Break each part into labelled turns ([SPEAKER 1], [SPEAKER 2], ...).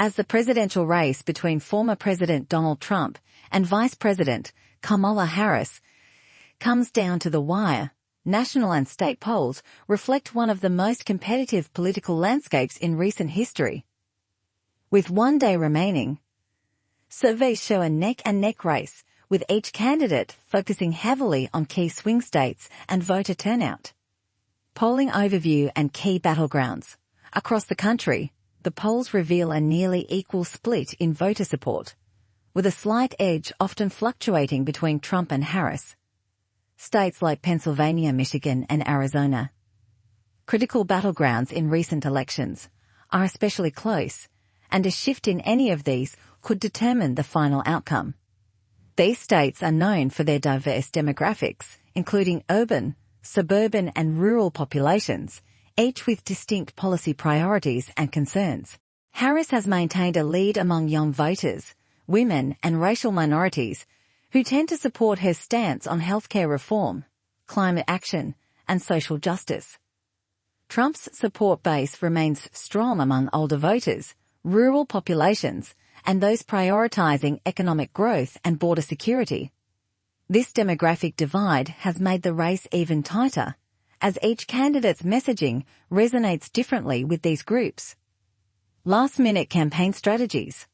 [SPEAKER 1] As the presidential race between former President Donald Trump and Vice President Kamala Harris comes down to the wire, national and state polls reflect one of the most competitive political landscapes in recent history. With one day remaining, surveys show a neck-and-neck race, with each candidate focusing heavily on key swing states and voter turnout. Polling overview and key battlegrounds. Across the country, the polls reveal a nearly equal split in voter support, with a slight edge often fluctuating between Trump and Harris. States like Pennsylvania, Michigan, and Arizona, critical battlegrounds in recent elections, are especially close, and a shift in any of these could determine the final outcome. These states are known for their diverse demographics, including urban, suburban, and rural populations, each with distinct policy priorities and concerns. Harris has maintained a lead among young voters, women, and racial minorities, who tend to support her stance on healthcare reform, climate action, and social justice. Trump's support base remains strong among older voters, rural populations, and those prioritizing economic growth and border security. This demographic divide has made the race even tighter, as each candidate's messaging resonates differently with these groups. Last-minute campaign strategies.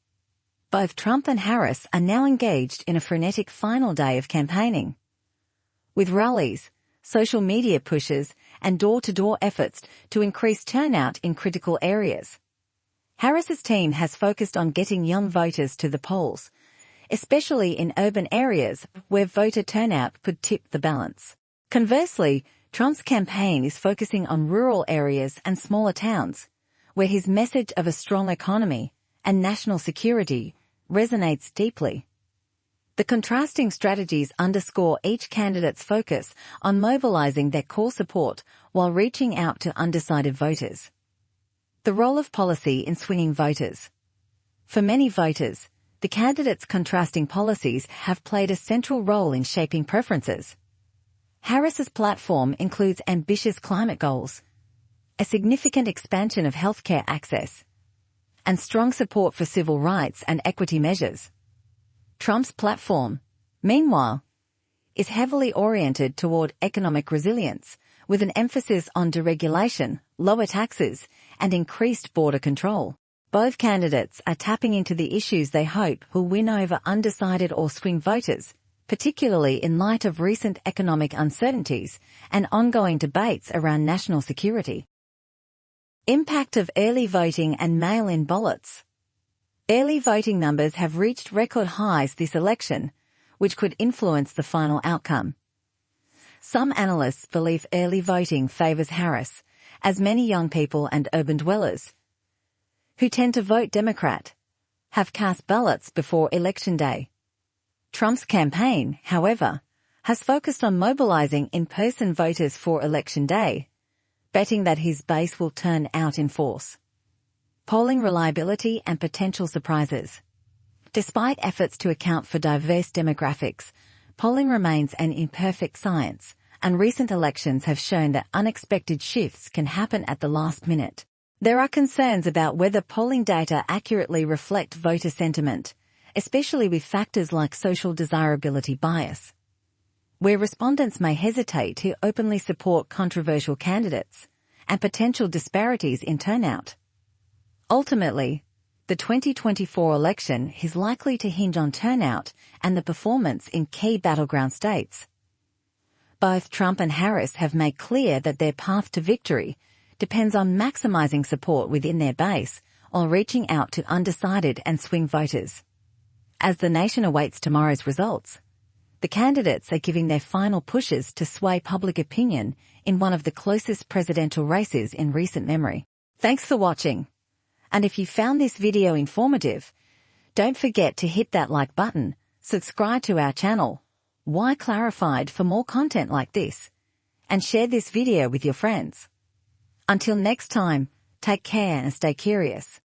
[SPEAKER 1] Both Trump and Harris are now engaged in a frenetic final day of campaigning, with rallies, social media pushes, and door-to-door efforts to increase turnout in critical areas. Harris's team has focused on getting young voters to the polls, especially in urban areas where voter turnout could tip the balance. Conversely, Trump's campaign is focusing on rural areas and smaller towns, where his message of a strong economy and national security resonates deeply. The contrasting strategies underscore each candidate's focus on mobilizing their core support while reaching out to undecided voters. The role of policy in swinging voters. For many voters, the candidates' contrasting policies have played a central role in shaping preferences. Harris's platform includes ambitious climate goals, a significant expansion of healthcare access, and strong support for civil rights and equity measures. Trump's platform, meanwhile, is heavily oriented toward economic resilience, with an emphasis on deregulation, lower taxes, and increased border control. Both candidates are tapping into the issues they hope will win over undecided or swing voters, particularly in light of recent economic uncertainties and ongoing debates around national security. Impact of early voting and mail-in ballots. Early voting numbers have reached record highs this election, which could influence the final outcome. Some analysts believe early voting favors Harris, as many young people and urban dwellers, who tend to vote Democrat, have cast ballots before Election Day. Trump's campaign, however, has focused on mobilizing in-person voters for Election Day, betting that his base will turn out in force. Polling reliability and potential surprises. Despite efforts to account for diverse demographics, polling remains an imperfect science, and recent elections have shown that unexpected shifts can happen at the last minute. There are concerns about whether polling data accurately reflect voter sentiment, especially with factors like social desirability bias, where respondents may hesitate to openly support controversial candidates, and potential disparities in turnout. Ultimately, the 2024 election is likely to hinge on turnout and the performance in key battleground states. Both Trump and Harris have made clear that their path to victory depends on maximizing support within their base while reaching out to undecided and swing voters. As the nation awaits tomorrow's results, the candidates are giving their final pushes to sway public opinion in one of the closest presidential races in recent memory. Thanks for watching. And if you found this video informative, don't forget to hit that like button, subscribe to our channel, Why Clarified, for more content like this, and share this video with your friends. Until next time, take care and stay curious.